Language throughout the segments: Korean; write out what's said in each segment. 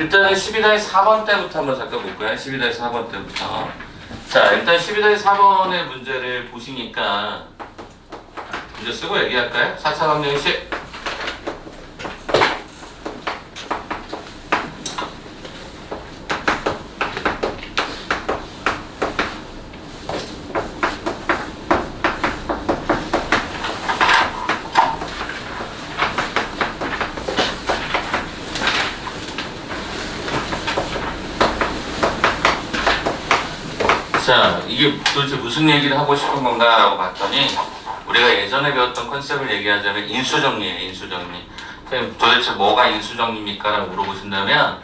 일단은 12-4번 때부터 한번 잠깐 볼까요? 12-4번 때부터. 자, 일단 12-4번의 문제를 보시니까 문제 쓰고 얘기할까요? 4차 방정식. 자, 이게 도대체 무슨 얘기를 하고 싶은 건가 라고 봤더니 우리가 예전에 배웠던 컨셉을 얘기하자면 인수정리예요. 인수정리. 선생님, 도대체 뭐가 인수정리입니까? 라고 물어보신다면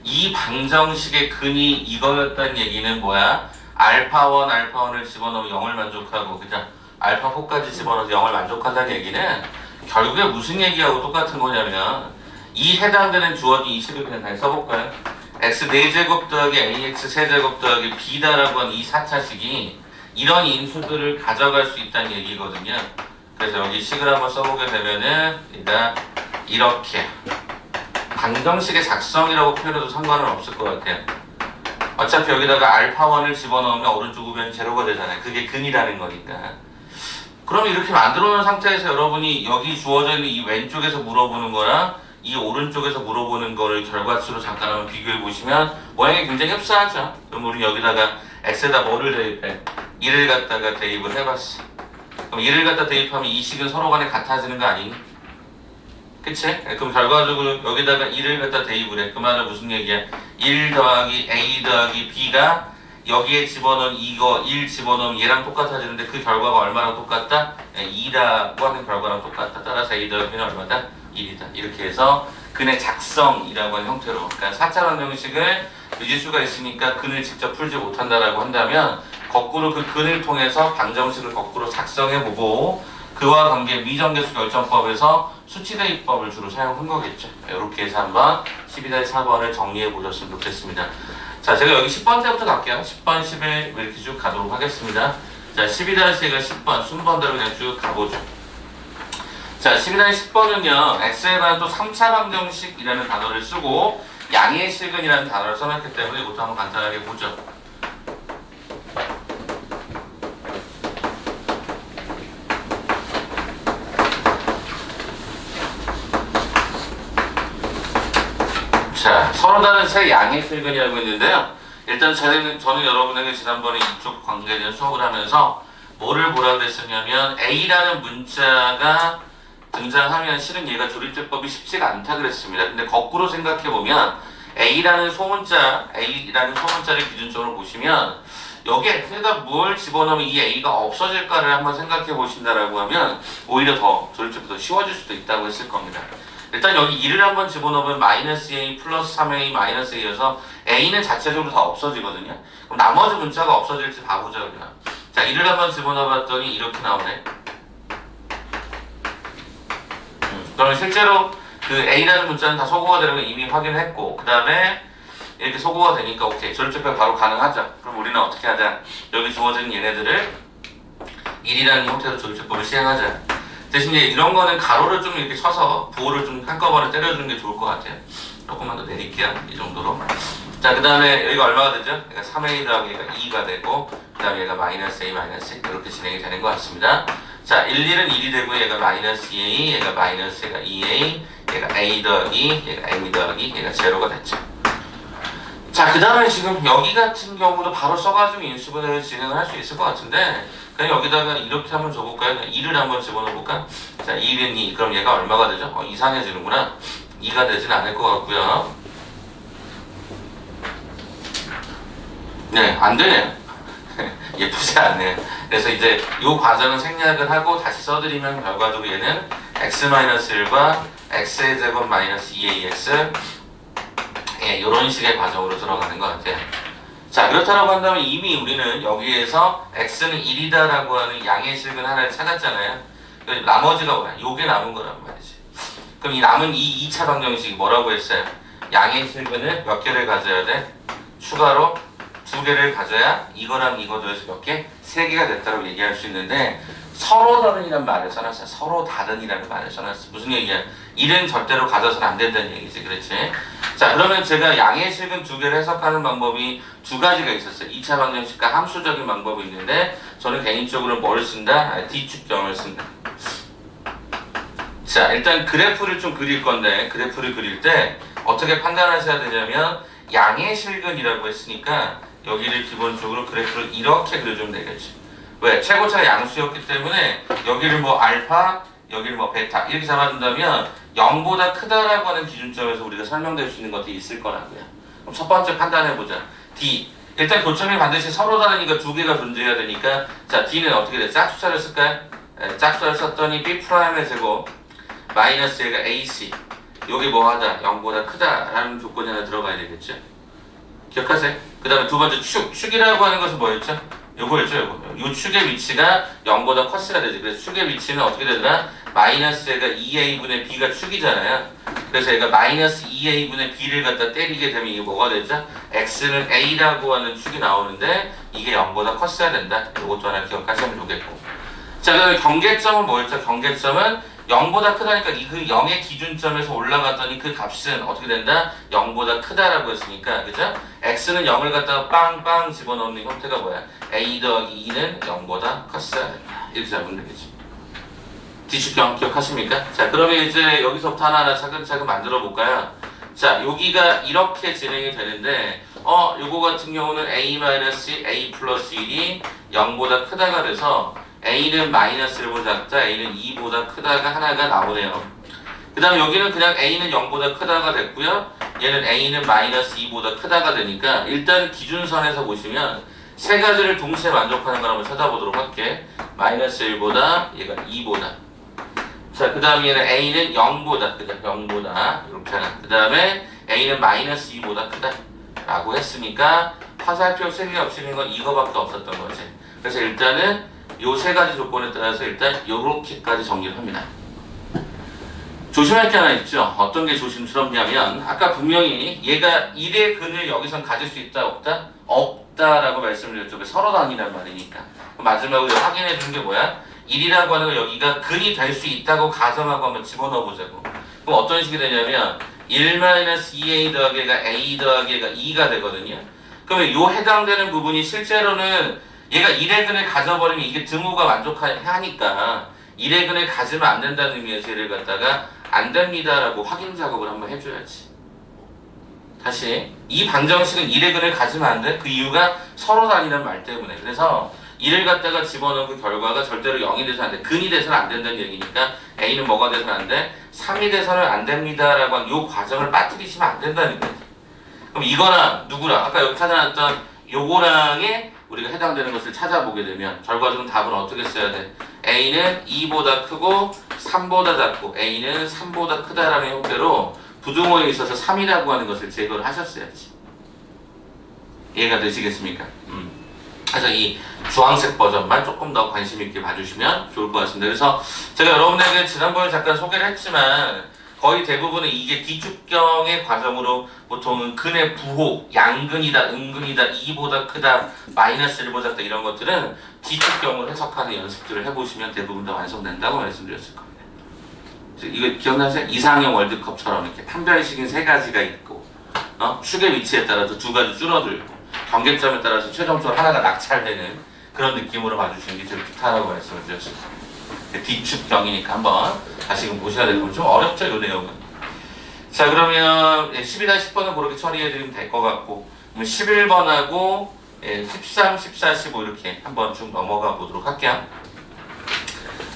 이 방정식의 근이 이거였다는 얘기는 뭐야? 알파1, 알파1을 집어넣으면 0을 만족하고 그죠? 알파4까지 집어넣어서 0을 만족한다는 얘기는 결국에 무슨 얘기하고 똑같은 거냐면 이 해당되는 주어진 이 식을 그냥 다시 써볼까요? x 4제곱 더하기 ax 세제곱 더하기 b다라고 한 이 4차식이 이런 인수들을 가져갈 수 있다는 얘기거든요. 그래서 여기 식을 한번 써보게 되면은 일단 이렇게 방정식의 작성이라고 표현해도 상관은 없을 것 같아요. 어차피 여기다가 알파1을 집어넣으면 오른쪽 우변이 제로가 되잖아요. 그게 근이라는 거니까. 그럼 이렇게 만들어 놓은 상태에서 여러분이 여기 주어져 있는 이 왼쪽에서 물어보는 거랑 이 오른쪽에서 물어보는 거를 결과치로 잠깐 한번 비교해 보시면 모양이 굉장히 흡사하죠. 그럼 우리 여기다가 x에다 뭐를 대입해? 1을 갖다가 대입을 해봤어. 그럼 1을 갖다 대입하면 이 식은 서로 간에 같아지는 거 아니니? 그치? 그럼 결과적으로 여기다가 1을 갖다 대입을 해. 그 말은 무슨 얘기야? 1 더하기 a 더하기 b가 여기에 집어넣은 이거 1 집어넣으면 얘랑 똑같아지는데 그 결과가 얼마랑 똑같다? 2라고 하는 결과랑 똑같다. 따라서 a 더하기 b는 얼마다? 1이다. 이렇게 해서 근의 작성이라고 하는 형태로, 그러니까 4차 방정식을 미지수가 있으니까 근을 직접 풀지 못한다라고 한다면 거꾸로 그 근을 통해서 방정식을 거꾸로 작성해보고 그와 관계 미정계수 결정법에서 수치 대입법을 주로 사용한 거겠죠. 이렇게 해서 한번 12-4번을 정리해 보셨으면 좋겠습니다. 자, 제가 여기 10번 때부터 갈게요. 10번, 11 이렇게 쭉 가도록 하겠습니다. 자, 12-1가 10번 순번대로 그냥 쭉 가보죠. 자, 12-10번은요, x에 관한 또 3차 방정식이라는 단어를 쓰고 양의 실근이라는 단어를 써놨기 때문에 이것도 한번 간단하게 보죠. 자, 서로 다른 세 양의 실근이라고 했는데요. 일단 저는 여러분에게 지난번에 이쪽 관계에 대한 수업을 하면서 뭐를 보라고 그랬었냐면 A라는 문자가 등장하면 실은 얘가 조립제법이 쉽지가 않다 그랬습니다. 근데 거꾸로 생각해보면 A라는 소문자를 기준적으로 보시면 여기 X에다 뭘 집어넣으면 이 A가 없어질까를 한번 생각해 보신다라고 하면 오히려 더 조립제법이 더 쉬워질 수도 있다고 했을 겁니다. 일단 여기 1을 한번 집어넣으면 마이너스 A 플러스 3A 마이너스 A여서 A는 자체적으로 다 없어지거든요. 그럼 나머지 문자가 없어질지 봐보자 그냥. 자, 1을 한번 집어넣어봤더니 이렇게 나오네. 그러면 실제로 그 A라는 문자는 다 소거가 되는 걸 이미 확인했고 그 다음에 이렇게 소거가 되니까 오케이 조립제법 바로 가능하죠. 그럼 우리는 어떻게 하자? 여기 주어진 얘네들을 1이라는 형태로 조립제법을 시행하자. 대신 이제 이런 거는 가로를 좀 이렇게 쳐서 부호를 좀 한꺼번에 때려주는 게 좋을 것 같아요. 조금만 더 내릴게요. 이 정도로. 자, 그 다음에 여기가 얼마가 되죠? 그러니까 3A 더하기 얘가 2가 되고 그 다음에 얘가 마이너스 A 마이너스 이렇게 진행이 되는 것 같습니다. 자, 1, 1은 1이 되고 얘가 마이너스 2A, 얘가 마이너스 얘가 2A, 얘가 A 더하기, 얘가 M 더하기, 얘가 제로가 됐죠. 자, 그 다음에 지금 여기 같은 경우도 바로 써가지고 인수분해를 진행을 할 수 있을 것 같은데 그냥 여기다가 이렇게 한번 줘볼까요? 2를 한번 집어넣어볼까? 자, 2는 2, 그럼 얘가 얼마가 되죠? 이상해지는구나. 2가 되진 않을 것 같고요. 네, 안 되네요. 예쁘지 않네요. 그래서 이제 이 과정은 생략을 하고 다시 써드리면 결과적으로 얘는 x-1과 x의 제곱 마이너스 2ax 예, 이런 식의 과정으로 들어가는 것 같아요. 자, 그렇다고 한다면 이미 우리는 여기에서 x는 1이다 라고 하는 양의 실근 하나를 찾았잖아요. 나머지가 뭐야? 요게 남은 거란 말이지. 그럼 이 남은 이 2차 방정식이 뭐라고 했어요? 양의 실근을 몇 개를 가져야 돼? 추가로 두 개를 가져야 이거랑 이거 더해서 몇 개? 세 개가 됐다고 얘기할 수 있는데 서로 다른이라는 말을 써놨어요. 서로 다른이라는 말을 써놨어. 무슨 얘기야? 1은 절대로 가져서는 안 된다는 얘기지. 그렇지? 자, 그러면 제가 양의 실근 두 개를 해석하는 방법이 두 가지가 있었어요. 2차 방정식과 함수적인 방법이 있는데 저는 개인적으로 뭘 쓴다? D축경을 쓴다. 자, 일단 그래프를 좀 그릴 건데 그래프를 그릴 때 어떻게 판단하셔야 되냐면 양의 실근이라고 했으니까 여기를 기본적으로 그래프를 이렇게 그려주면 되겠지. 왜? 최고차가 양수였기 때문에 여기를 뭐 알파, 여기를 뭐 베타 이렇게 잡아준다면 0보다 크다라고 하는 기준점에서 우리가 설명될 수 있는 것들이 있을 거라고요. 그럼 첫 번째 판단해보자. D. 일단 교점이 반드시 서로 다르니까 두 개가 존재해야 되니까 자, D는 어떻게 돼? 짝수차를 쓸까요? 짝수차를 썼더니 B'의 제곱 마이너스 A가 AC 여기 뭐하다? 0보다 크다라는 조건이 하나 들어가야 되겠죠? 기억하세요? 그 다음에 두 번째 축이라고 하는 것은 뭐였죠? 요거였죠, 요거. 요 축의 위치가 0보다 컸어야 되지. 그래서 축의 위치는 어떻게 되더라? 마이너스 A가 2A분의 B가 축이잖아요. 그래서 얘가 마이너스 2A분의 B를 갖다 때리게 되면 이게 뭐가 되죠? X는 A라고 하는 축이 나오는데 이게 0보다 컸어야 된다. 요것도 하나 기억하시면 좋겠고. 자, 그다음에 경계점은 뭐였죠? 경계점은 0보다 크다니까 그 0의 기준점에서 올라갔더니 그 값은 어떻게 된다? 0보다 크다라고 했으니까 그죠? x는 0을 갖다가 빵빵 집어넣는 형태가 뭐야? a 더하기 2는 0보다 컸어야 된다. 이렇게 잡으면 되겠죠. D축경 기억하십니까? 자, 그러면 이제 여기서부터 하나하나 차근차근 만들어 볼까요? 자, 여기가 이렇게 진행이 되는데 요거 같은 경우는 a 플러스 1이 0보다 크다가 돼서 A는 마이너스 1보다 작다, A는 2보다 크다가 하나가 나오네요. 그 다음에 여기는 그냥 A는 0보다 크다가 됐고요. 얘는 A는 마이너스 2보다 크다가 되니까 일단 기준선에서 보시면 세 가지를 동시에 만족하는 걸 한번 찾아보도록 할게. 마이너스 1보다 얘가 2보다. 자, 그 다음에 얘는 A는 0보다 크다, 0보다 이렇게 하나. 그 다음에 A는 마이너스 2보다 크다 라고 했으니까 화살표 세 개가 없으는 건 이거밖에 없었던 거지. 그래서 일단은 요 세 가지 조건에 따라서 일단 요렇게까지 정리를 합니다. 조심할 게 하나 있죠. 어떤 게 조심스럽냐면 아까 분명히 얘가 1의 근을 여기선 가질 수 있다 없다? 없다라고 말씀드렸죠. 서로 다르다는 말이니까. 마지막으로 확인해 준 게 뭐야? 1이라고 하는 거 여기가 근이 될 수 있다고 가정하고 한번 집어넣어 보자고. 그럼 어떤 식이 되냐면 1-2a 더하기 a 더하기 2가 되거든요. 그러면 요 해당되는 부분이 실제로는 얘가 1의 근을 가져버리면 이게 등호가 만족하니까 1의 근을 가지면 안 된다는 의미에서 얘를 갖다가 안 됩니다라고 확인 작업을 한번 해줘야지. 다시 이 방정식은 1의 근을 가지면 안 돼? 그 이유가 서로 다르다는 말 때문에. 그래서 1을 갖다가 집어넣은 그 결과가 절대로 0이 돼서 안 돼. 근이 돼서는 안 된다는 얘기니까 A는 뭐가 돼서는 안 돼? 3이 돼서는 안 됩니다라고 한 이 과정을 빠뜨리시면 안 된다는 거지. 그럼 이거나 누구랑 아까 여기 찾아놨던 요거랑의 우리가 해당되는 것을 찾아보게 되면 결과적으로 답은 어떻게 써야 돼? A는 2보다 크고 3보다 작고 A는 3보다 크다라는 형태로 부등호에 있어서 3이라고 하는 것을 제거를 하셨어야지. 이해가 되시겠습니까? 그래서 이 주황색 버전만 조금 더 관심 있게 봐주시면 좋을 것 같습니다. 그래서 제가 여러분에게 지난번에 잠깐 소개를 했지만 거의 대부분은 이게 D축경의 과정으로 보통은 근의 부호, 양근이다, 음근이다, 2보다 크다, 마이너스 1보다 작다 이런 것들은 D축경을 해석하는 연습들을 해보시면 대부분 다 완성된다고 말씀드렸을 겁니다. 이거 기억나세요? 이상형 월드컵처럼 이렇게 판별식인 세 가지가 있고 축의 위치에 따라서 두 가지 줄어들고 경계점에 따라서 최종적으로 하나가 낙찰되는 그런 느낌으로 봐주시는 게 제일 좋다라고 말씀을 드렸습니다. D축경이니까 한번 다시금 보셔야 될 거면 좀 어렵죠, 이 내용은. 자, 그러면 12-10번은 그렇게 처리해드리면 될 것 같고 11번하고 13, 14, 15 이렇게 한번 쭉 넘어가 보도록 할게요.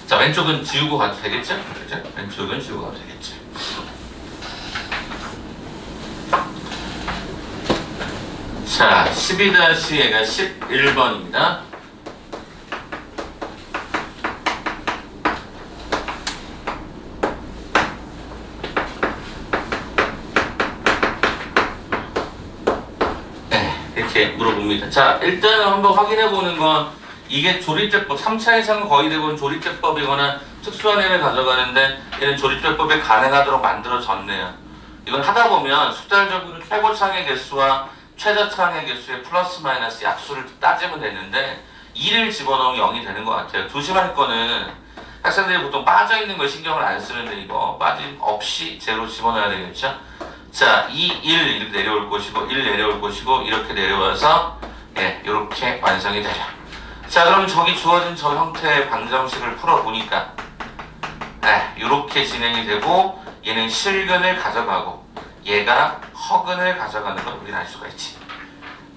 자, 왼쪽은 지우고 가도 되겠죠? 그죠? 왼쪽은 지우고 가도 되겠죠? 자, 12-얘가 11번입니다. 이렇게 물어봅니다. 자, 일단 한번 확인해 보는 건 이게 조립제법 3차 이상은 거의 대부분 조립제법이거나 특수한 애를 가져가는데 얘는 조립제법이 가능하도록 만들어졌네요. 이건 하다 보면 수달적으로 최고창의 개수와 최저차항의 개수의 플러스 마이너스 약수를 따지면 되는데 2를 집어넣으면 0이 되는 것 같아요. 조심할 거는 학생들이 보통 빠져있는 걸 신경을 안 쓰는데 이거 빠짐 없이 제로 집어넣어야 되겠죠. 자, 2, 1 이렇게 내려올 것이고 1 내려올 것이고 이렇게 내려와서 예, 이렇게 완성이 되죠. 자, 그럼 저기 주어진 저 형태의 방정식을 풀어보니까 이렇게 진행이 되고 얘는 실근을 가져가고 얘가 허근을 가져가는 걸 우리는 알 수가 있지.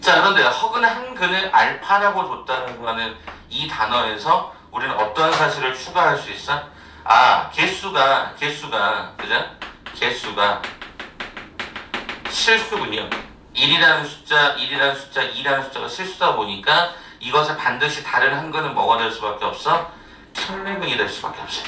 자, 그런데 허근의 한 근을 알파라고 줬다는 거는 이 단어에서 우리는 어떤 사실을 추가할 수 있어? 아, 개수가 그죠? 개수가 실수군요. 1이라는 숫자, 2라는 숫자가 실수다 보니까 이것에 반드시 다른 한 근은 뭐가 될 수밖에 없어? 켈레근이 될 수밖에 없어.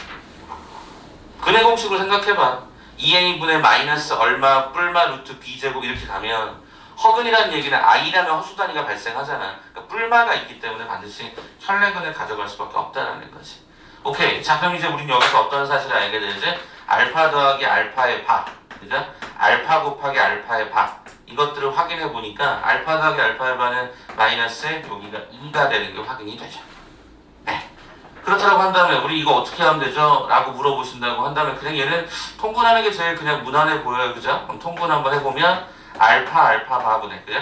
근의 공식으로 생각해봐. 2a분의 마이너스 얼마 뿔마 루트 b제곱 이렇게 가면 허근이라는 얘기는 i라는 허수 단위가 발생하잖아. 그러니까 뿔마가 있기 때문에 반드시 혈내근을 가져갈 수밖에 없다는 거지. 오케이. 자, 그럼 이제 우린 여기서 어떤 사실을 알게 되지? 알파 더하기 알파의 바, 그죠? 알파 곱하기 알파의 바, 이것들을 확인해 보니까 알파 더하기 알파의 바는 마이너스 여기가 2가 되는 게 확인이 되죠. 네. 그렇다고 한다면 우리 이거 어떻게 하면 되죠? 라고 물어보신다고 한다면 그냥 얘는 통분하는 게 제일 그냥 무난해 보여요. 그죠? 그럼 통분 한번 해보면 알파 바분의, 그죠?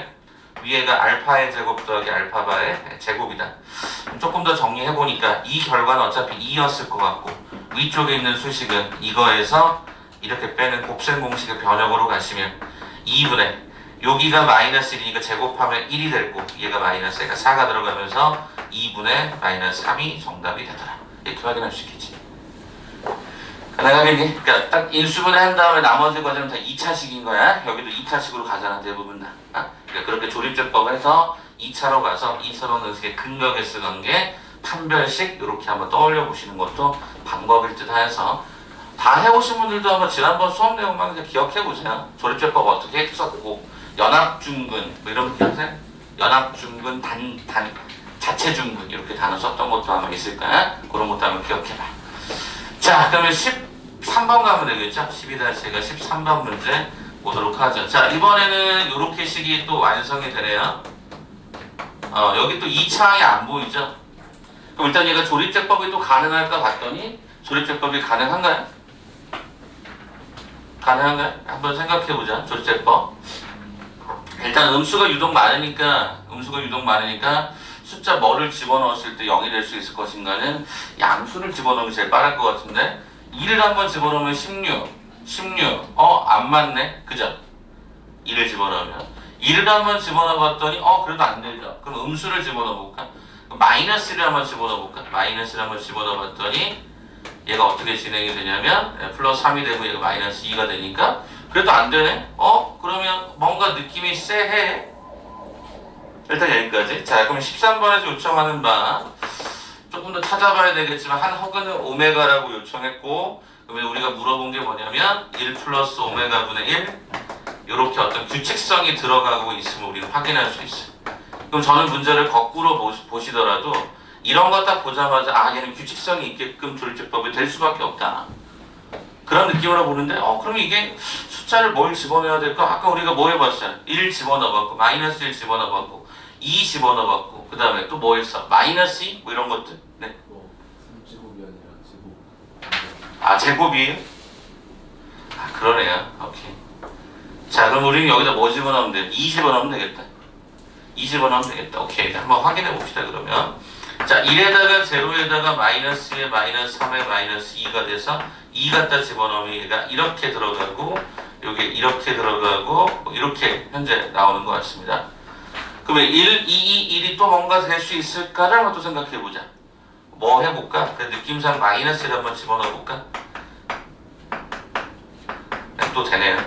위에가 알파의 제곱 더하기 알파바의 제곱이다. 조금 더 정리해보니까 이 결과는 어차피 2였을 것 같고 위쪽에 있는 수식은 이거에서 이렇게 빼는 곱셈 공식의 변형으로 가시면 2분의 여기가 마이너스 1이니까 제곱하면 1이 되고 얘가 마이너스 얘가 4가 들어가면서 2분의 마이너스 3이 정답이 되더라. 이렇게 확인할 수 있겠지. 가능하겠니? 그러니까 딱 인수분해 한 다음에 나머지 과정은 다 2차식인 거야. 여기도 2차식으로 가잖아, 대부분 다. 그러니까 그렇게 조립제법 해서 2차로 가서 2차 방정식의 근각에 쓰던 게 판별식 이렇게 한번 떠올려 보시는 것도 방법일 듯 해서 다 해오신 분들도 한번 지난번 수업 내용만 그냥 기억해 보세요. 조립제법 어떻게 했었고 연합중근 뭐 이런 거 기억하세요? 연합중근 자체중근 이렇게 단어 썼던 것도 아마 있을 거야. 그런 것도 한번 기억해봐. 자, 그러면 13번 가면 되겠죠? 12-가 13번 문제 보도록 하죠. 자, 이번에는 이렇게 식이 또 완성이 되네요. 여기 또 2차항이 안 보이죠? 그럼 일단 얘가 조립제법이 또 가능할까 봤더니 조립제법이 가능한가요? 가능한가요? 한번 생각해보자. 조립제법. 일단 음수가 유독 많으니까 숫자 뭐를 집어넣었을 때 0이 될 수 있을 것인가는 양수를 집어넣으면 제일 빠를 것 같은데 2를 한번 집어넣으면 16 안 맞네, 그죠? 2를 집어넣으면 2를 한번 집어넣어봤더니 그래도 안 되죠. 그럼 음수를 집어넣어볼까? 마이너스를 한번 집어넣어볼까? 마이너스를 한번 집어넣어봤더니 얘가 어떻게 진행이 되냐면 플러스 3이 되고 얘가 마이너스 2가 되니까 그래도 안 되네? 그러면 뭔가 느낌이 쎄해. 일단 여기까지. 자, 그럼 13번에서 요청하는 바 조금 더 찾아봐야 되겠지만 한 허근은 오메가라고 요청했고 그러면 우리가 물어본 게 뭐냐면 1 플러스 오메가분의 1 이렇게 어떤 규칙성이 들어가고 있으면 우리는 확인할 수 있어요. 그럼 저는 문제를 거꾸로 보시더라도 이런 거 딱 보자마자 얘는 규칙성이 있게끔 조립제법이 될 수밖에 없다. 그런 느낌으로 보는데 그럼 이게 숫자를 뭘 집어넣어야 될까? 아까 우리가 뭐 해봤어요? 1 집어넣어봤고 마이너스 1 집어넣어봤고 2 집어넣어봤고 그 다음에 또 뭐 했어? 마이너스 2? 뭐 이런 것들. 네. 3제곱이 아니라 제곱. 제곱이에요? 그러네요. 오케이. 자, 그럼 우리는 여기다 뭐 집어넣으면 돼? 2 집어넣으면 되겠다. 2 집어넣으면 되겠다. 오케이. 한번 확인해 봅시다, 그러면. 자, 1에다가 0에다가 마이너스 2에 마이너스 3에 마이너스 2가 돼서 2 갖다 집어넣으면 얘가 이렇게 들어가고 여기 이렇게 들어가고 뭐 이렇게 현재 나오는 것 같습니다. 그러면 1, 2, 1이 또 뭔가 될 수 있을까를 한번 또 생각해 보자. 뭐 해볼까? 그 느낌상 마이너스를 한번 집어넣어볼까? 또 되네요.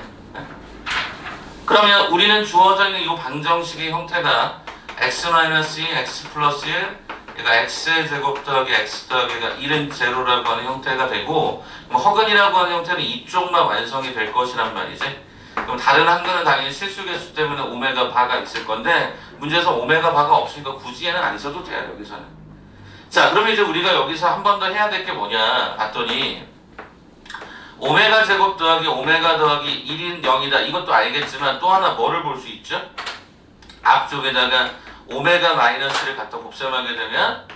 그러면 우리는 주어져 있는 이 방정식의 형태가 x-2, x 플러스 1 그러니까 x의 제곱 더하기 x 더하기가 1은 제로라고 하는 형태가 되고 허근이라고 하는 형태는 이쪽만 완성이 될 것이란 말이지. 그럼 다른 한근은 당연히 실수개수 때문에 오메가 바가 있을 건데 문제에서 오메가 바가 없으니까 굳이 얘는 안 써도 돼요, 여기서는. 자, 그러면 이제 우리가 여기서 한 번 더 해야 될 게 뭐냐 봤더니 오메가 제곱 더하기 오메가 더하기 1인 0이다. 이것도 알겠지만 또 하나 뭐를 볼 수 있죠? 앞쪽에다가 오메가 마이너스를 갖다 곱셈하게 되면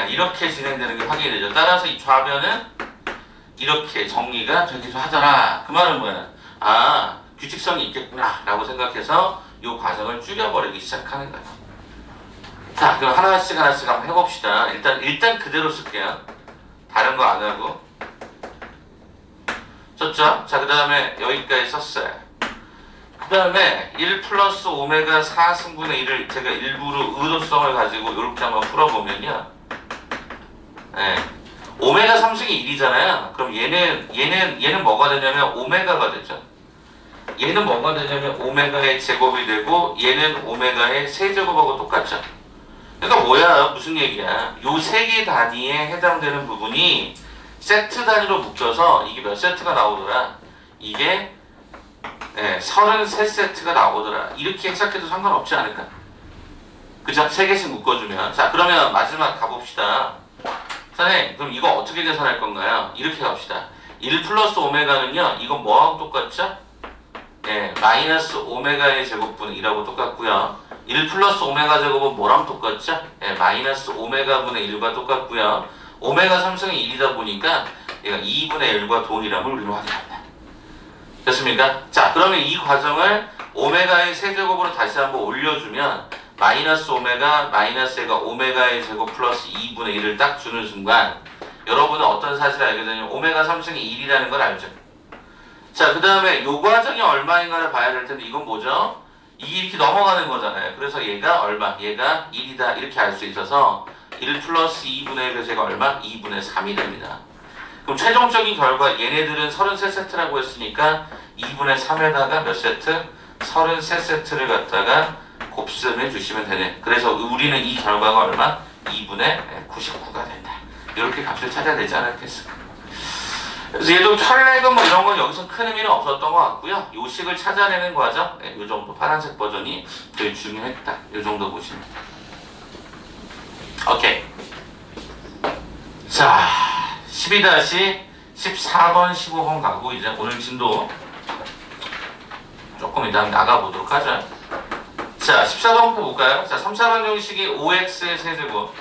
이렇게 진행되는 게 확인이 되죠. 따라서 이 좌변은 이렇게 정리가 되기도 하더라. 그 말은 뭐야? 아, 규칙성이 있겠구나 라고 생각해서 이 과정을 줄여버리기 시작하는 거예요. 자, 그럼 하나씩 한번 해봅시다. 일단 그대로 쓸게요. 다른 거 안 하고. 썼죠? 자, 그 다음에 여기까지 썼어요. 그 다음에 1 플러스 오메가 4승분의 1을 제가 일부러 의도성을 가지고 이렇게 한번 풀어보면요. 오메가 3승이 1이잖아요. 그럼 얘는 뭐가 되냐면 오메가가 되죠. 얘는 뭐가 되냐면 오메가의 제곱이 되고 얘는 오메가의 세제곱하고 똑같죠. 그러니까 뭐야? 무슨 얘기야? 요 세 개 단위에 해당되는 부분이 세트 단위로 묶여서 이게 몇 세트가 나오더라? 이게 33세트가 나오더라. 이렇게 해석해도 상관없지 않을까? 그죠? 세 개씩 묶어주면. 자, 그러면 마지막 가봅시다. 선생님, 그럼 이거 어떻게 계산할 건가요? 이렇게 갑시다. 1 플러스 오메가는요, 이건 뭐하고 똑같죠? 마이너스 오메가의 제곱분의 2라고 똑같고요. 1 플러스 오메가 제곱은 뭐랑 똑같죠? 마이너스 오메가분의 1과 똑같고요. 오메가 3승이 1이다 보니까 얘가 2분의 1과 동일함을 우리는 확인합니다. 됐습니까? 자, 그러면 이 과정을 오메가의 세제곱으로 다시 한번 올려주면 마이너스 오메가 마이너스 얘가 오메가의 제곱 플러스 2분의 1을 딱 주는 순간 여러분은 어떤 사실을 알게 되냐면 오메가 3승이 1이라는 걸 알죠. 자, 그 다음에 요 과정이 얼마인가를 봐야 될 텐데 이건 뭐죠? 이게 이렇게 넘어가는 거잖아요. 그래서 얘가 얼마? 얘가 1이다 이렇게 알 수 있어서 1 플러스 2분의 1의 제가 얼마? 2분의 3이 됩니다. 그럼 최종적인 결과 얘네들은 33세트라고 했으니까 2분의 3에다가 몇 세트? 33세트를 갖다가 곱셈해 주시면 되네. 그래서 우리는 이 결과가 얼마? 2분의 99가 된다. 이렇게 값을 찾아야 되지 않았겠습니까? 그래서 얘도 철레금 뭐 이런 건 여기서 큰 의미는 없었던 것 같고요. 요 식을 찾아내는 과정, 요 정도 파란색 버전이 제일 중요했다. 요 정도 보시면 돼요. 오케이. 자, 12-14번, 15번 가고 이제 오늘 진도 조금 이따 나가보도록 하죠. 자, 14번부터 볼까요? 자, 3, 4번 형식이 5x의 세제곱.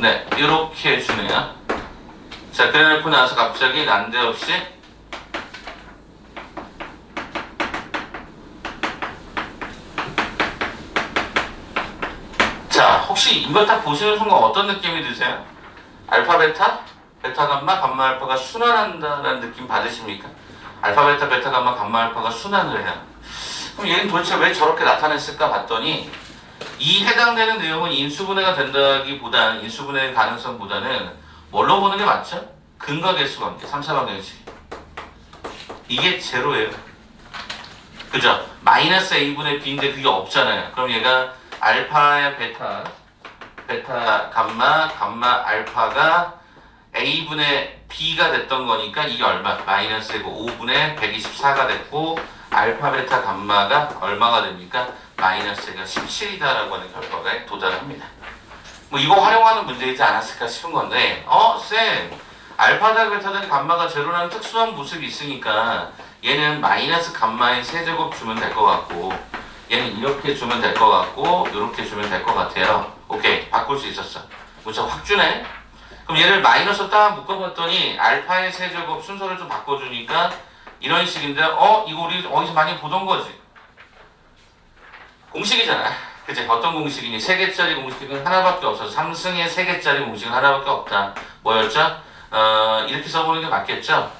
네, 이렇게 주네요. 자, 그래놓고 나서 갑자기 난데없이 자, 혹시 이걸 딱 보시는 순간 어떤 느낌이 드세요? 알파, 베타? 베타, 감마, 감마, 알파가 순환한다는 느낌 받으십니까? 알파, 베타, 베타, 감마, 감마, 알파가 순환을 해요. 그럼 얘는 도대체 왜 저렇게 나타냈을까 봤더니 이 해당되는 내용은 인수분해가 된다기보다는 인수분해의 가능성보다는 뭘로 보는 게 맞죠? 근과 개수 관계, 3, 4번 형식. 이게 제로예요. 그죠? 마이너스 a분의 b인데 그게 없잖아요. 그럼 얘가 알파의 베타, 베타 감마, 감마 알파가 a분의 b가 됐던 거니까 이게 얼마? 마이너스이고 5분의 124가 됐고 알파 베타 감마가 얼마가 됩니까? 마이너스가 17이다라고 하는 결과에 도달합니다. 뭐 이거 활용하는 문제이지 않았을까 싶은 건데 쌤 알파다 베타다 감마가 제로라는 특수한 모습이 있으니까 얘는 마이너스 감마의 세제곱 주면 될 것 같고 얘는 이렇게 주면 될 것 같고 이렇게 주면 될 것 같아요. 오케이, 바꿀 수 있었어. 문자 확 주네. 그럼 얘를 마이너스 딱 묶어봤더니 알파의 세제곱 순서를 좀 바꿔주니까 이런 식인데 이거 우리 어디서 많이 보던 거지. 공식이잖아. 그치? 어떤 공식이니? 3개짜리 공식은 하나밖에 없어서 3승의 3개짜리 공식은 하나밖에 없다. 뭐였죠? 이렇게 써보는 게 맞겠죠?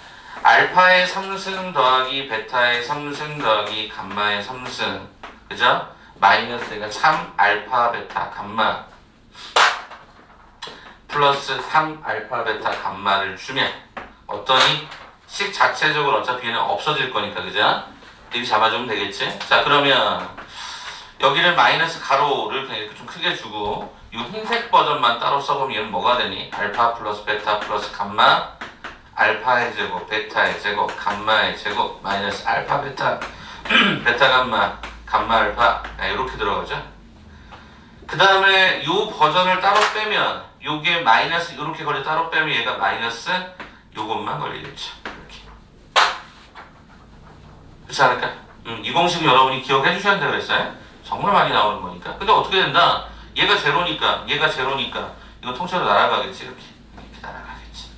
알파의 3승 더하기 베타의 3승 더하기 감마의 3승, 그죠? 마이너스가 3 알파 베타 감마 플러스 3 알파 베타 감마를 주면 어떠니? 식 자체적으로 어차피 얘는 없어질 거니까, 그죠? 이렇게 잡아주면 되겠지? 자, 그러면 여기를 마이너스 가로를 그냥 이렇게 좀 크게 주고 이 흰색 버전만 따로 써보면 얘는 뭐가 되니? 알파 플러스 베타 플러스 감마 알파의 제곱 베타의 제곱 감마의 제곱 마이너스 알파 베타 베타 감마 감마 알파 이렇게 들어가죠. 그 다음에 이 버전을 따로 빼면 요게 마이너스 이렇게 걸려 따로 빼면 얘가 마이너스 요것만 걸리겠죠. 이렇게. 그렇지 않을까? 이 공식 여러분이 기억해 주셔야 된다 그랬어요. 정말 많이 나오는 거니까. 근데 어떻게 된다? 얘가 제로니까 이거 통째로 날아가겠지. 이렇게 날아가겠지.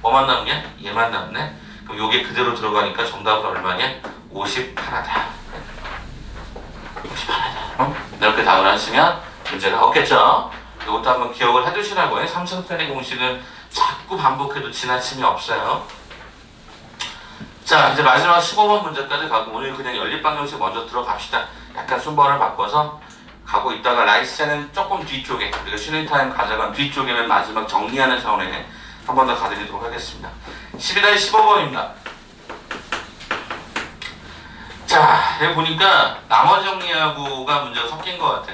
뭐만 남냐? 얘만 남네. 그럼 요게 그대로 들어가니까 정답은 얼마냐? 58하다. 58하다. 이렇게 답을 하시면 문제가 없겠죠? 이것도 한번 기억을 해두시라고요. 삼성편의 공식은 자꾸 반복해도 지나침이 없어요. 자, 이제 마지막 15번 문제까지 가고 오늘 그냥 연립방정식 먼저 들어갑시다. 약간 순번을 바꿔서 가고 있다가 라이센은 조금 뒤쪽에 우리가 쉬는 타임 가져간 뒤쪽에는 마지막 정리하는 차원에 한 번 더 가드리도록 하겠습니다. 12-15번입니다. 자, 여기 보니까 나머지 정리하고가 문제가 섞인 것 같아.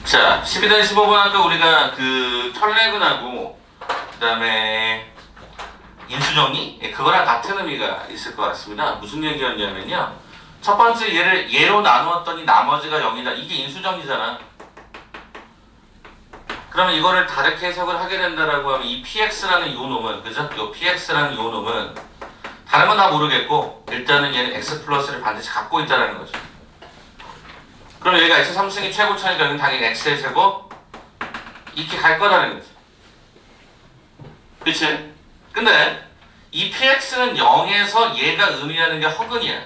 자, 12-15번 아까 우리가 그 털레근하고 그 다음에 인수정리? 그거랑 같은 의미가 있을 것 같습니다. 무슨 얘기였냐면요. 첫 번째 얘를 얘로 나누었더니 나머지가 0이다. 이게 인수정리잖아. 그러면 이거를 다르게 해석을 하게 된다라고 하면 이 px라는 요 놈은, 그죠? 요 px라는 요 놈은 다른 건 다 모르겠고 일단은 얘는 x 플러스를 반드시 갖고 있다는 거죠. 그럼 여기가 x 3승이 최고 차니까 여기는 당연히 x의 제곱 이렇게 갈 거라는 거지. 그치? 근데 이 px는 0에서 얘가 의미하는 게 허근이야.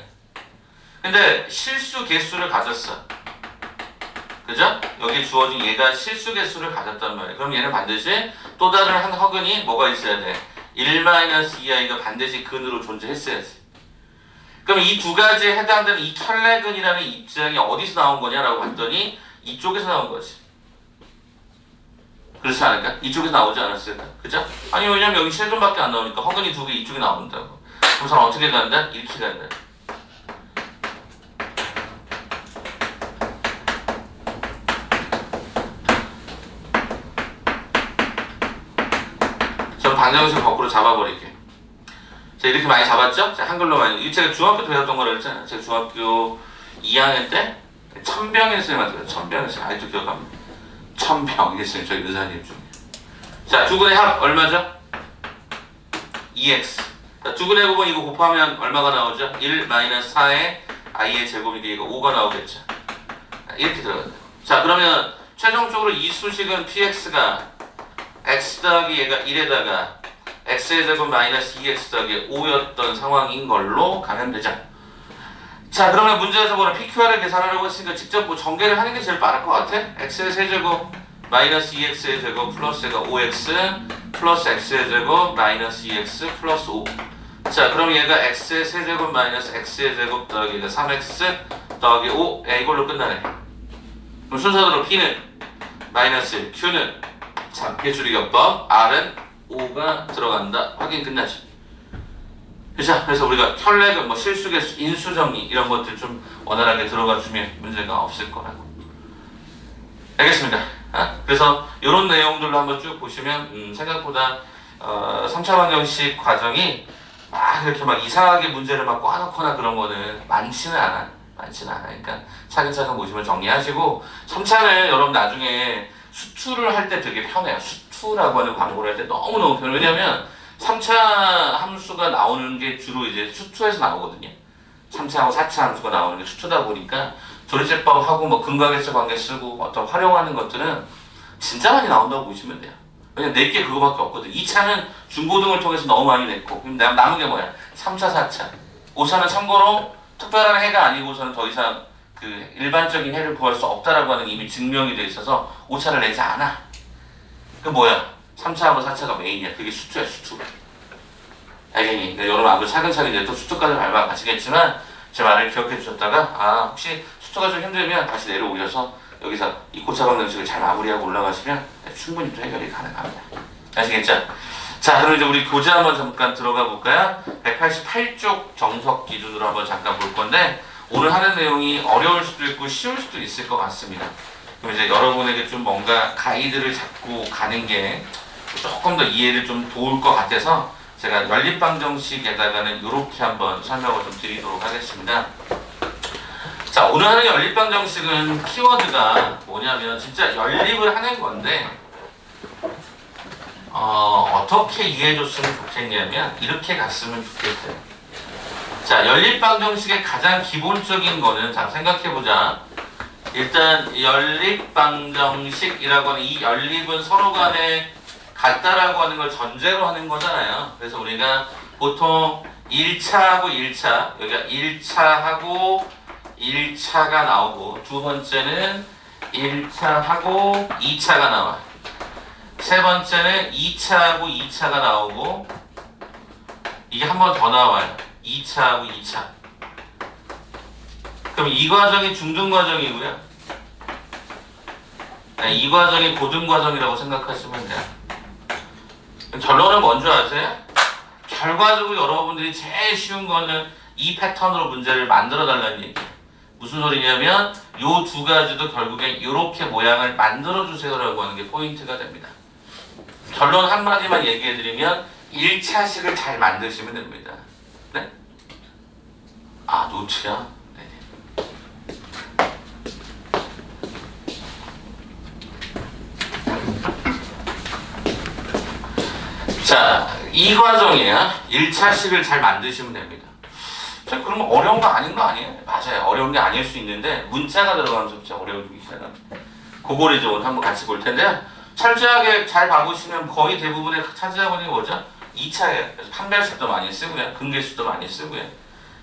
근데 실수 개수를 가졌어. 그죠? 여기 주어진 얘가 실수 개수를 가졌단 말이야. 그럼 얘는 반드시 또 다른 한 허근이 뭐가 있어야 돼? 1-2i가 반드시 근으로 존재했어야지. 그럼 이 두 가지에 해당되는 이 털레근이라는 입장이 어디서 나온 거냐라고 봤더니 이쪽에서 나온 거지. 그렇지 않을까? 이쪽에서 나오지 않았을까? 그죠? 아니 왜냐면 여기 실근밖에 안 나오니까 허근이 두 개 이쪽에 나온다고. 그럼 저는 어떻게 간다? 이렇게 간다. 전 방정식 거꾸로 잡아버릴게. 자, 이렇게 많이 잡았죠? 자, 한글로 많이. 제가 중학교 때 배웠던 거라 그랬잖아요. 제가 중학교 2학년 때 천병의 쌤 맞아요. 천병의 쌤. 아직도 기억합니다. 천병의 쌤. 저희 의사님 중에. 자, 두근의 합 얼마죠? 2x. 자, 두근의 부분 이거 곱하면 얼마가 나오죠? 1-4의 i의 제곱이 되니까 5가 나오겠죠. 이렇게 들어가요. 자, 그러면 최종적으로 이 수식은 px가 x 더하기 얘가 1에다가 x의 제곱 마이너스 2x 더하기 5였던 상황인 걸로 가면 되죠. 자, 그러면 문제에서 보는 PQR을 계산하려고 했으니까 직접 뭐 전개를 하는 게 제일 빠를 것 같아. x의 세제곱 마이너스 2x의 제곱 플러스 얘가 5x 플러스 x의 제곱 마이너스 2x 플러스 5. 자, 그럼 얘가 x의 세제곱 마이너스 x의 제곱 더하기 얘가 3x 더하기 5. 야, 이걸로 끝나네. 그럼 순서대로 p는 마이너스 1, q는 참 개수리격법, r은 5가 들어간다. 확인 끝나지. 그죠? 그래서 우리가 혈렉은 뭐 실수개수, 인수정리 이런 것들 좀 원활하게 들어가 주면 문제가 없을 거라고. 알겠습니다. 그래서 이런 내용들로 한번 쭉 보시면 생각보다 3차 방정식 과정이 막 이렇게 막 이상하게 문제를 막 꽈놓거나 그런 거는 많지는 않아. 그러니까 차근차근 보시면 정리하시고 3차는 여러분 나중에 수투를 할 때 되게 편해요. 수투라고 하는 광고를 할 때 너무너무 편해요. 왜냐면 3차 함수가 나오는 게 주로 이제 수투에서 나오거든요. 3차하고 4차 함수가 나오는 게 수투다 보니까 조리제법하고 뭐 근각에서 관계 쓰고 어떤 활용하는 것들은 진짜 많이 나온다고 보시면 돼요. 왜냐면 내게 그거밖에 없거든. 2차는 중고등을 통해서 너무 많이 냈고 그럼 남은 게 뭐야? 3차, 4차. 5차는 참고로 특별한 해가 아니고서는 더 이상 그 일반적인 해를 구할 수 없다라고 하는 이미 증명이 돼 있어서 5차를 내지 않아. 그 뭐야? 3차하고 4차가 메인이야. 그게 수투야, 수투. 알겠니? 그러니까 여러분 앞으로 차근차근 이제 또 수투까지 밟아가시겠지만 제 말을 기억해 주셨다가 혹시 수투가 좀 힘들면 다시 내려오셔서 여기서 이 고차 방정식을 잘 마무리하고 올라가시면 충분히 또 해결이 가능합니다. 아시겠죠? 자, 그럼 이제 우리 교재 한번 잠깐 들어가 볼까요? 188쪽 정석 기준으로 한번 잠깐 볼 건데 오늘 하는 내용이 어려울 수도 있고 쉬울 수도 있을 것 같습니다. 그럼 이제 여러분에게 좀 뭔가 가이드를 잡고 가는 게 조금 더 이해를 좀 도울 것 같아서 제가 연립방정식에다가는 이렇게 한번 설명을 좀 드리도록 하겠습니다. 자, 오늘 하는 연립방정식은 키워드가 뭐냐면 진짜 연립을 하는 건데 어떻게 이해해줬으면 좋겠냐면 이렇게 갔으면 좋겠어요. 자, 연립방정식의 가장 기본적인 거는 자, 생각해보자. 일단 연립방정식이라고 하는 이 연립은 서로 간에 같다라고 하는 걸 전제로 하는 거잖아요. 그래서 우리가 보통 1차하고 1차, 여기가 1차하고 1차가 나오고 두 번째는 1차하고 2차가 나와. 세 번째는 2차하고 2차가 나오고 이게 한 번 더 나와요. 2차하고 2차. 그럼 이 과정이 중등 과정이고요. 네, 이 과정이 고등 과정이라고 생각하시면 돼요. 결론은 뭔지 아세요? 결과적으로 여러분들이 제일 쉬운 거는 이 패턴으로 문제를 만들어 달라는 얘기예요. 무슨 소리냐면 요 두 가지도 결국엔 이렇게 모양을 만들어 주세요라고 하는 게 포인트가 됩니다. 결론 한마디만 얘기해 드리면 1차식을 잘 만드시면 됩니다. 네? 아, 노트야? 네. 자, 이 과정이에요. 1차식을 잘 만드시면 됩니다. 자, 그러면 어려운 거 아닌 거 아니에요? 맞아요. 어려운 게 아닐 수 있는데 문자가 들어가면서 진짜 어려워지기 시작합니다. 그거를 좀 한번 같이 볼 텐데요. 철저하게 잘 봐보시면 거의 대부분의 차지하고 있는 게 뭐죠? 2차예요. 그래서 판별식도 많이 쓰고요. 근계수도 많이 쓰고요.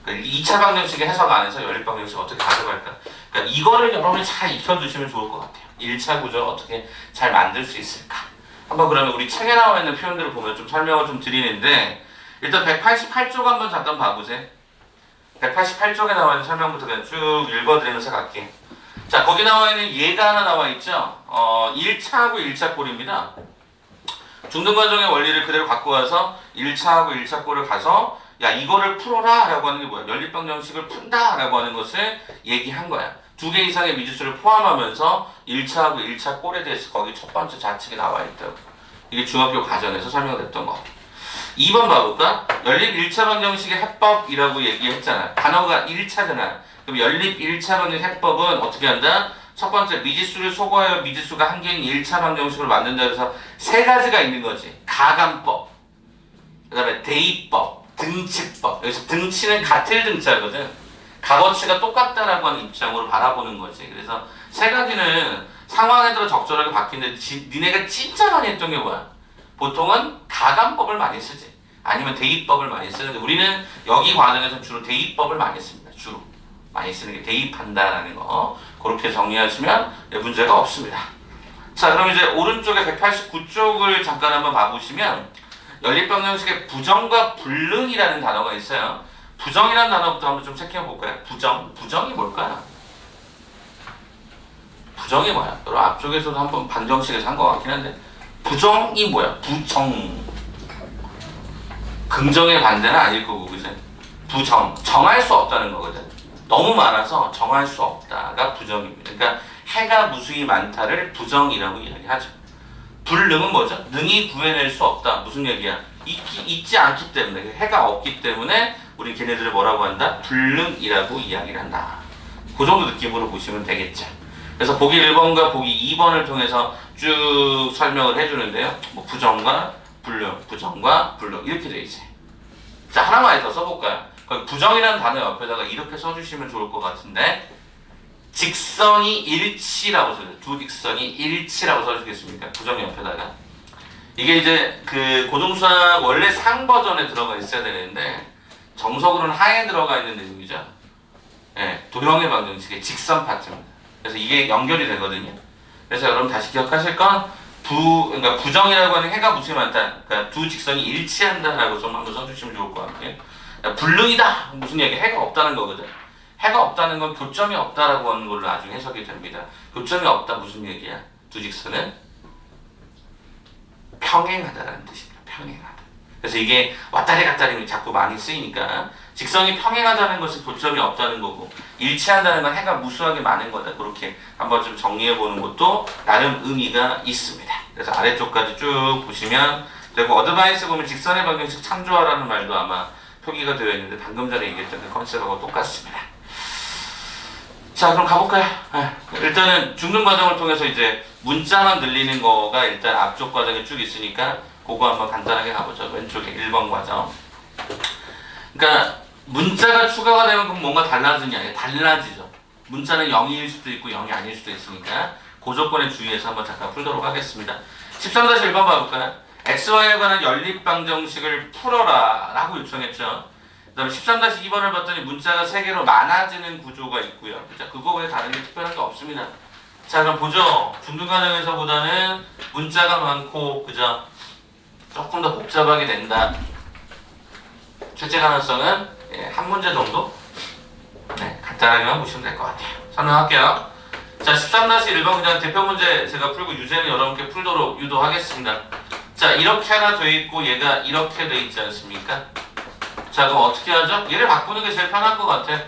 2차 방정식의 해석 안에서 연립 방정식 어떻게 가져갈까? 그러니까 이거를 여러분이 잘 익혀두시면 좋을 것 같아요. 1차 구조를 어떻게 잘 만들 수 있을까? 한번 그러면 우리 책에 나와 있는 표현들을 보면 좀 설명을 좀 드리는데 일단 188쪽 한번 잠깐 봐보세요. 188쪽에 나와 있는 설명부터 그냥 쭉 읽어드리면서 갈게요. 자, 거기 나와 있는 예가 하나 나와 있죠? 1차하고 1차 꼴입니다. 중등과정의 원리를 그대로 갖고 와서 1차하고 1차 꼴을 가서 야, 이거를 풀어라 라고 하는 게 뭐야? 연립방정식을 푼다 라고 하는 것을 얘기한 거야. 두 개 이상의 미지수를 포함하면서 1차하고 1차 꼴에 대해서 거기 첫 번째 좌측에 나와 있다고. 이게 중학교 과정에서 설명됐던 거. 2번 봐볼까? 연립 1차 방정식의 해법이라고 얘기했잖아. 단어가 1차잖아. 그럼 연립 1차 방정식 해법은 어떻게 한다? 첫 번째, 미지수를 소거하여 미지수가 한 개인 1차 방정식으로 만든다 해서 세 가지가 있는 거지. 가감법, 그 다음에 대입법, 등치법. 여기서 등치는 같을 등자거든. 값어치가 똑같다라고 하는 입장으로 바라보는 거지. 그래서 세 가지는 상황에 따라 적절하게 바뀌는데 니네가 진짜 많이 했던 게 뭐야? 보통은 가감법을 많이 쓰지. 아니면 대입법을 많이 쓰는데 우리는 여기 과정에서 주로 대입법을 많이 씁니다. 주로 많이 쓰는 게 대입한다라는 거. 그렇게 정리하시면 문제가 없습니다. 자, 그럼 이제 오른쪽에 189쪽을 잠깐 한번 봐보시면 연립방정식의 부정과 불능이라는 단어가 있어요. 부정이라는 단어부터 한번 좀 체크해볼까요? 부정이 뭘까요? 부정이 뭐야? 여러분 앞쪽에서도 한번 반정식에서 한 것 같긴 한데 부정이 뭐야? 부정. 긍정의 반대는 아닐 거고, 그죠? 부정. 정할 수 없다는 거거든. 너무 많아서 정할 수 없다가 부정입니다. 그러니까 해가 무수히 많다를 부정이라고 이야기하죠. 불능은 뭐죠? 능히 구해낼 수 없다. 무슨 얘기야? 있지 않기 때문에, 해가 없기 때문에 우리 걔네들을 뭐라고 한다? 불능이라고 이야기를 한다. 그 정도 느낌으로 보시면 되겠죠. 그래서 보기 1번과 보기 2번을 통해서 쭉 설명을 해주는데요. 뭐 부정과 불능, 부정과 불능 이렇게 돼 있어요. 자, 하나만 더 써볼까요? 부정이라는 단어 옆에다가 이렇게 써주시면 좋을 것 같은데 직선이 일치라고 써요. 두 직선이 일치라고 써주겠습니까? 부정 옆에다가. 이게 이제 그 고등수학 원래 상 버전에 들어가 있어야 되는데 정석으로는 하에 들어가 있는 내용이죠. 예, 도형의 방정식의 직선 파트입니다. 그래서 이게 연결이 되거든요. 그래서 여러분 다시 기억하실 건 그러니까 부정이라고 하는 해가 무수히 많다. 그러니까 두 직선이 일치한다라고 좀 한번 써주시면 좋을 것 같아요. 불능이다. 무슨 얘기? 해가 없다는 거거든. 해가 없다는 건 교점이 없다라고 하는 걸로 나중에 해석이 됩니다. 교점이 없다 무슨 얘기야? 두 직선은 평행하다라는 뜻입니다. 평행하다. 그래서 이게 왔다리 갔다리 자꾸 많이 쓰이니까 직선이 평행하다는 것은 교점이 없다는 거고 일치한다는 건 해가 무수하게 많은 거다. 그렇게 한번 좀 정리해 보는 것도 나름 의미가 있습니다. 그래서 아래쪽까지 쭉 보시면 되고 어드바이스 보면 직선의 방정식 참조하라는 말도 아마 표기가 되어 있는데 방금 전에 얘기했던 그 컨셉하고 똑같습니다. 자 그럼 가볼까요? 일단은 중등 과정을 통해서 이제 문자만 늘리는 거가 일단 앞쪽 과정에 쭉 있으니까 그거 한번 간단하게 가보죠. 왼쪽에 1번 과정. 그러니까 문자가 추가가 되면 그럼 뭔가 달라지는 게 아니라 달라지죠. 문자는 0일 수도 있고 0이 아닐 수도 있으니까 그 조건에 주의해서 한번 잠깐 풀도록 하겠습니다. 13-1번 봐볼까요? xy에 관한 연립방정식을 풀어라 라고 요청했죠. 그 다음에 13-2번을 봤더니 문자가 3개로 많아지는 구조가 있고요. 그거 외에 다른 게 특별한 게 없습니다. 자 그럼 보죠. 중등가정에서보다는 문자가 많고 그죠? 조금 더 복잡하게 된다. 출제 가능성은 한 문제 정도? 간단하게만 보시면 될 것 같아요. 설명할게요. 자 13-1번 그냥 대표 문제 제가 풀고 유제는 여러분께 풀도록 유도하겠습니다. 자 이렇게 하나 돼 있고 얘가 이렇게 돼 있지 않습니까? 자 그럼 어떻게 하죠? 얘를 바꾸는 게 제일 편할 것 같아.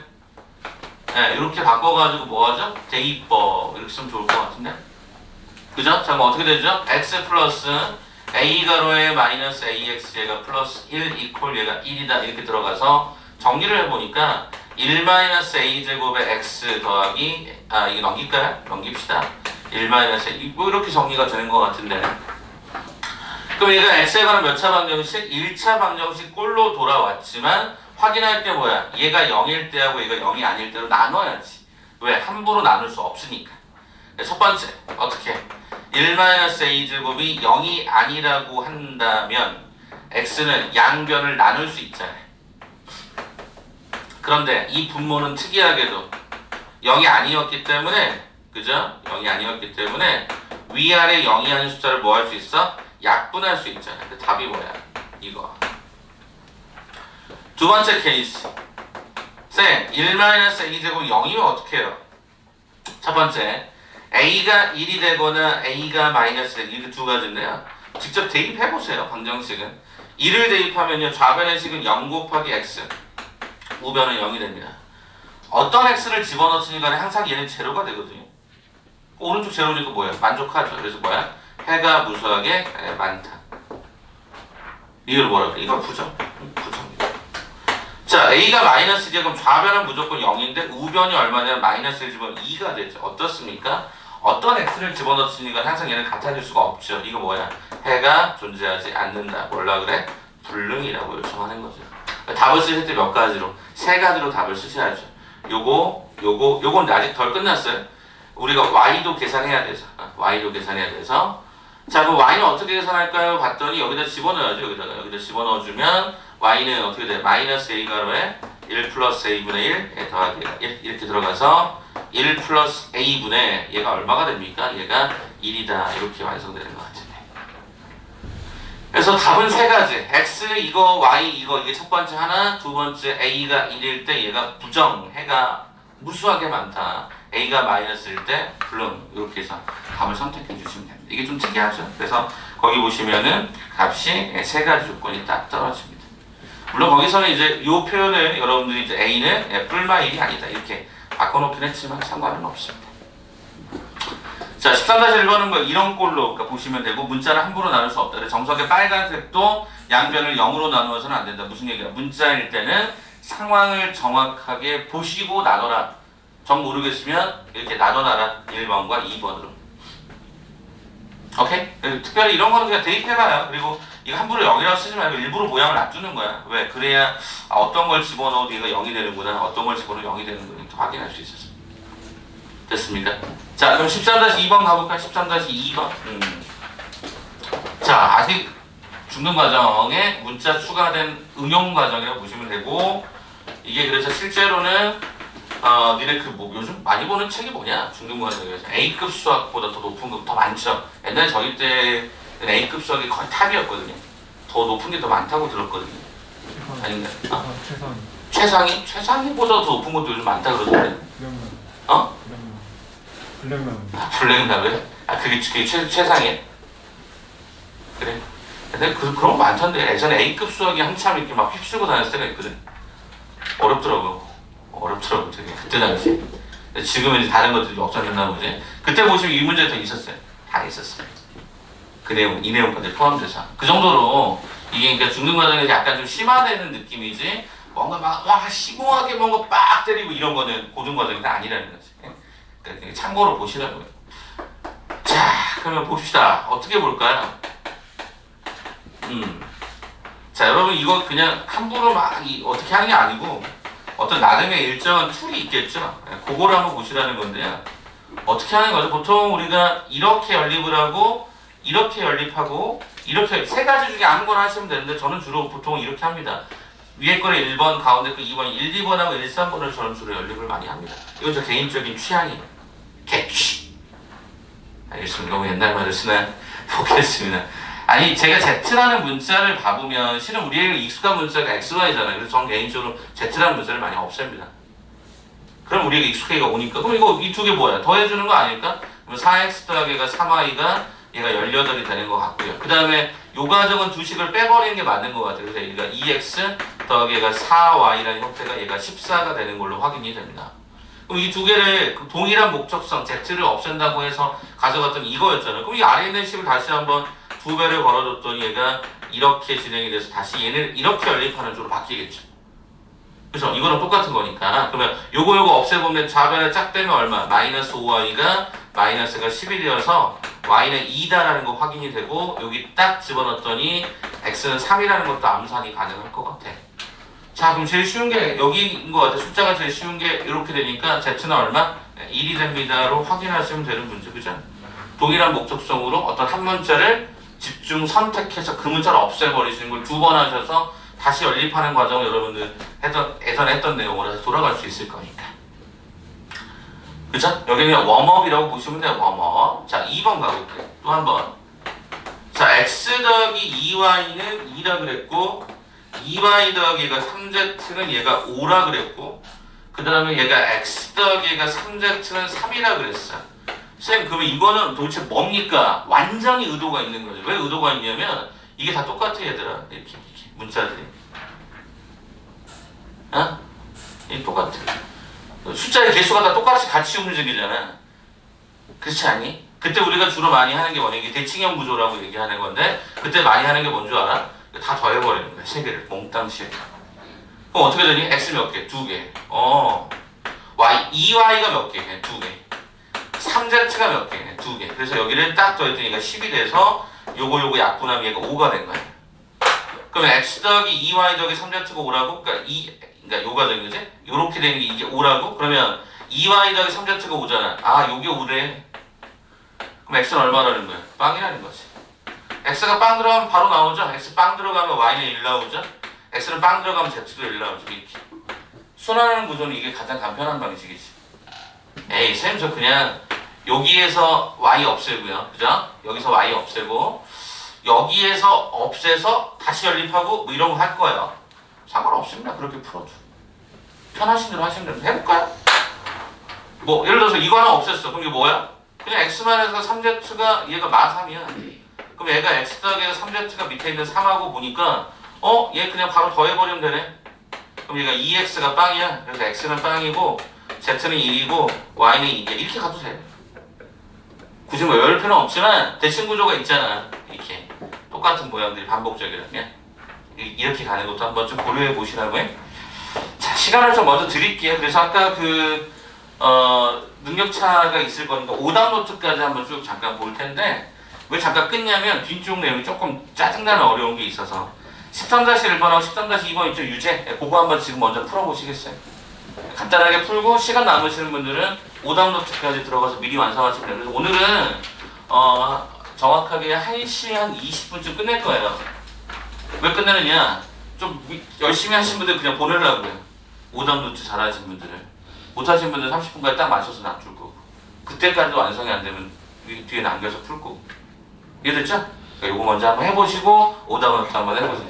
이렇게 바꿔가지고 뭐 하죠? 대입법 이렇게 쓰면 좋을 것 같은데 그죠? 자 그럼 어떻게 되죠? x 플러스 a 가로에 마이너스 ax 얘가 플러스 1 이퀄 얘가 1이다 이렇게 들어가서 정리를 해보니까 1 마이너스 a 제곱에 x 더하기 이게 넘길까요? 넘깁시다. 1 마이너스 뭐 이렇게 정리가 되는 것 같은데 그럼 얘가 x에 관한 몇 차 방정식? 1차 방정식 꼴로 돌아왔지만 확인할 게 뭐야? 얘가 0일 때하고 얘가 0이 아닐 때로 나눠야지. 왜? 함부로 나눌 수 없으니까. 첫 번째 어떻게? 1-a 제곱이 0이 아니라고 한다면 x는 양변을 나눌 수 있잖아요. 그런데 이 분모는 특이하게도 0이 아니었기 때문에 그죠? 0이 아니었기 때문에 위아래 0이 아닌 숫자를 뭐 할 수 있어? 약분할 수 있잖아요. 그 답이 뭐야? 이거. 두 번째 케이스. 쌤, 1-a 제곱 0이면 어떻게 해요? 첫 번째, a가 1이 되거나 a가 마이너스 이렇게 두 가지인데요. 직접 대입해보세요. 방정식은. 1을 대입하면요. 좌변의 식은 0 곱하기 x. 우변은 0이 됩니다. 어떤 x를 집어넣든 간에 항상 얘는 제로가 되거든요. 오른쪽 제로니까 뭐야? 만족하죠. 그래서 뭐야? 해가 무수하게 많다. 이걸 뭐라 그래? 이걸 부정. 부정입니다. 자, a가 마이너스 1이야. 그럼 좌변은 무조건 0인데 우변이 얼마냐? 마이너스 1 집어넣으면 2가 되죠. 어떻습니까? 어떤 x를 집어넣으니까 항상 얘는 같아질 수가 없죠. 이거 뭐야? 해가 존재하지 않는다. 뭐라 그래? 불능이라고 요청하는 거죠. 답을 쓰실 때 몇 가지로? 세 가지로 답을 쓰셔야죠. 요건 아직 덜 끝났어요. 우리가 y도 계산해야 돼서. y도 계산해야 돼서. 자, 그럼 y는 어떻게 계산할까요? 봤더니 여기다 집어넣어야죠. 여기다 집어넣어주면 y는 어떻게 돼? 마이너스 a 가로에 1 플러스 a분의 1 더하기 1 이렇게 들어가서 1 플러스 a분의 얘가 얼마가 됩니까? 얘가 1이다. 이렇게 완성되는 것 같은데. 그래서 답은 세 가지. x 이거, y 이거 이게 첫 번째 하나, 두 번째 a가 1일 때 얘가 부정, 해가 무수하게 많다. a가 마이너스일 때 불능 이렇게 해서 답을 선택해 주시면 됩니다. 이게 좀 특이하죠. 그래서 거기 보시면은 값이 세 가지 조건이 딱 떨어집니다. 물론 거기서는 이제 이 표현을 여러분들이 이제 a는 뿔마 1이 아니다 이렇게 바꿔놓긴 했지만 상관은 없습니다. 자, 13-1번은 뭐 이런 꼴로 그러니까 보시면 되고 문자를 함부로 나눌 수 없다. 정석의 빨간색도 양변을 0으로 나누어서는 안 된다. 무슨 얘기야? 문자일 때는 상황을 정확하게 보시고 나눠라. 정 모르겠으면 이렇게 나눠놔라. 1번과 2번으로. 오케이? 특별히 이런 거는 그냥 대입해봐요. 그리고 이거 함부로 0이라고 쓰지 말고 일부러 모양을 놔두는 거야. 왜? 그래야 어떤 걸 집어넣어도 얘가 0이 되는구나. 어떤 걸 집어넣어도 0이 되는구나. 확인할 수 있었어. 됐습니까? 자, 그럼 13-2번 가볼까요? 13-2번. 자, 아직 중등 과정에 문자 추가된 응용 과정이라고 보시면 되고 이게 그래서 실제로는 니네 요즘 많이 보는 책이 뭐냐? 중등 과정에서 A급 수학보다 더 높은 거 더 많죠. 옛날에 저희 때는 A급 수학이 거의 탑이었거든요. 더 높은 게 더 많다고 들었거든요. 아닌가? 최상위? 최상위보다 더 높은 것도 요즘 많다 그러던데. 블랙라벨? 그게 최상이야? 그래? 근데 그런 거 많던데 예전에 A급 수학이 한참 이렇게 막 휩쓸고 다녔을 때가 있거든. 어렵더라고 되게 그때 당시에. 지금은 이제 다른 것들이 역전됐나 보지. 그때 보시면 이 문제 더 있었어요. 다 있었어요. 그 내용, 이 내용까지 포함돼서. 그 정도로 이게 그러니까 중등 과정에서 약간 좀 심화되는 느낌이지 뭔가 막 와 심오하게 뭔가 빡 때리고 이런 거는 고등 과정이 아니라는 거지. 그러니까 참고로 보시라고요. 자, 그러면 봅시다. 어떻게 볼까요? 자, 여러분 이거 그냥 함부로 막 어떻게 하는 게 아니고 어떤 나름의 일정한 툴이 있겠죠. 그거를 한번 보시라는 건데요. 어떻게 하는 거죠? 보통 우리가 이렇게 연립을 하고 이렇게 연립하고 이렇게 세 가지 중에 아무거나 하시면 되는데 저는 주로 보통 이렇게 합니다. 위에 거를 1번, 가운데 거 2번, 1, 2번하고 1, 3번을 저는 주로 연립을 많이 합니다. 이건 저 개인적인 취향이에요. 개취. 알겠습니다. 너무 옛날 말을 쓰나? 보겠습니다. 아니 제가 Z라는 문자를 봐보면 실은 우리에게 익숙한 문자가 XY잖아요. 그래서 저는 개인적으로 Z라는 문자를 많이 없앱니다. 그럼 우리에게 익숙하게 오니까 그럼 이거 이 두 개 뭐야? 더해주는 거 아닐까? 그럼 4x 더하기 얘가 3y가 얘가 18이 되는 것 같고요. 그 다음에 요 과정은 두 식을 빼버리는 게 맞는 것 같아요. 그래서 얘가 2x 더하기 얘가 4y라는 형태가 얘가 14가 되는 걸로 확인이 됩니다. 그럼 이 두 개를 동일한 목적성 Z를 없앤다고 해서 가져갔던 이거였잖아요. 그럼 이 아래 있는 식을 다시 한번 두 배를 걸어줬더니 얘가 이렇게 진행이 돼서 다시 얘를 이렇게 연립하는 쪽으로 바뀌겠죠. 그래서 이거랑 똑같은 거니까. 그러면 요거 없애보면 좌변에 짝 빼면 얼마? 마이너스 5y가 마이너스가 10이 되어서 y는 2다라는 거 확인이 되고 여기 딱 집어넣었더니 x는 3이라는 것도 암산이 가능할 것 같아. 자, 그럼 제일 쉬운 게 여기인 것 같아. 숫자가 제일 쉬운 게 이렇게 되니까 z는 얼마? 1이 됩니다로 확인하시면 되는 문제, 그죠? 동일한 목적성으로 어떤 한 문자를 집중 선택해서 그 문자를 없애버리시는 걸 두 번 하셔서 다시 연립하는 과정을 여러분들 예전에 했던 내용으로 다시 돌아갈 수 있을 거니까. 그죠? 여기는 웜업이라고 보시면 돼요. 웜업. 자, 2번 가볼게요. 또 한 번. 자, x 더하기 2y는 2라 그랬고 2y 더하기 얘가 3z는 얘가 5라 그랬고 그 다음에 얘가 x 더하기 얘가 3z는 3이라 그랬어. 쌤, 그러면 이거는 도대체 뭡니까? 완전히 의도가 있는 거죠. 왜 의도가 있냐면 이게 다 똑같아 얘들아. 이렇게 문자들이. 어? 이게 똑같아. 숫자의 개수가 다 똑같이 같이 움직이잖아. 그렇지 않니? 그때 우리가 주로 많이 하는 게 뭐냐? 이게 대칭형 구조라고 얘기하는 건데 그때 많이 하는 게 뭔 줄 알아? 다 더해버리는 거야. 세 개를 몽땅 씌워. 그럼 어떻게 되니? x 몇 개? 두 개. y, 2y가 몇 개? 두 개. 3z가 몇 개? 두 개. 그래서 여기를 딱 더했더니 얘가 10이 돼서 요거 약분하면 얘가 5가 된 거야. 그러면 x 더하기 2y 더하기 3z가 5라고? 그러니까 요 과정이 지 요렇게 되는 게 이게 5라고? 그러면 2y 더하기 3z가 5잖아. 아, 요게 5래. 그럼 x는 얼마라는 거야? 빵이라는 거지. x가 빵 들어가면 바로 나오죠? x 빵 들어가면 y는 1 나오죠? x는 빵 들어가면 z도 1 나오죠. 이렇게. 순환하는 구조는 이게 가장 간편한 방식이지. 에이, 쌤, 저 그냥 여기에서 y 없애고요. 그죠? 여기서 y 없애고 여기에서 없애서 다시 연립하고 뭐 이런 거 할 거예요. 상관없습니다. 그렇게 풀어도. 편하신 대로 하시면 됩니다. 해볼까요? 뭐 예를 들어서 이거 하나 없앴어. 그럼 이게 뭐야? 그냥 x만 해서 3z가 얘가 마3이야. 그럼 얘가 x 더하기 3z가 밑에 있는 3하고 보니까 얘 그냥 바로 더해버리면 되네. 그럼 얘가 2x가 빵이야. 그래서 x는 빵이고 z는 1이고 y는 2야. 이렇게 가도 돼. 굳이 뭐 외울 필요는 없지만 대칭 구조가 있잖아. 이렇게 똑같은 모양들이 반복적이라면 이렇게 가는 것도 한번 좀 고려해 보시라고 해. 자, 시간을 좀 먼저 드릴게요. 그래서 아까 능력차가 있을 거니까 오답 노트까지 한번 쭉 잠깐 볼 텐데 왜 잠깐 끊냐면 뒤쪽 내용이 조금 짜증나는 어려운 게 있어서 13-1번하고 13-2번 있죠, 유제? 그거 한번 지금 먼저 풀어보시겠어요? 간단하게 풀고 시간 남으시는 분들은 오답 노트까지 들어가서 미리 완성하시면 돼요. 그래서 오늘은 정확하게 1시 한 20분쯤 끝낼 거예요. 왜 끝내느냐? 좀 열심히 하신 분들 그냥 보내려고요. 오답 노트 잘하신 분들을. 못하신 분들 30분까지 딱 맞춰서 놔줄 거고 그때까지도 완성이 안 되면 뒤에 남겨서 풀 거고. 이해됐죠? 그러니까 이거 먼저 한번 해보시고 오답 노트 한번 해보세요.